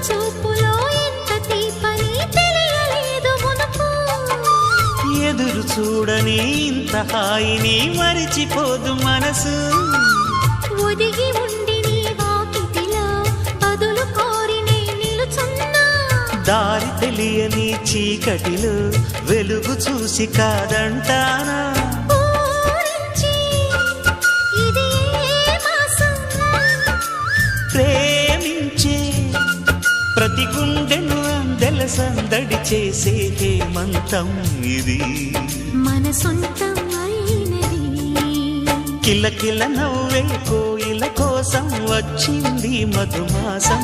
చూపులో ఎంత తీపని తెలియలేదు మునుపు. ఎదురు చూడని ఇంత హాయిని మరిచిపోదు మనసు. ఒదిగి ఉండి నీ వాకిటిలో బదులు కోరి నే నిలుచున్నా. దారి తెలియని చీకటిలో వెలుగు చూసి కాదంటానా. ఊరించి ఇది ఏ మాసం? ప్రేమించే ప్రతి గుండెను అందెల సందడి చేసే హేమంతం ఇది. మన సొంతం అయినది. కిలకిల నవ్వే కోయిల కోసం వచ్చింది మధుమాసం.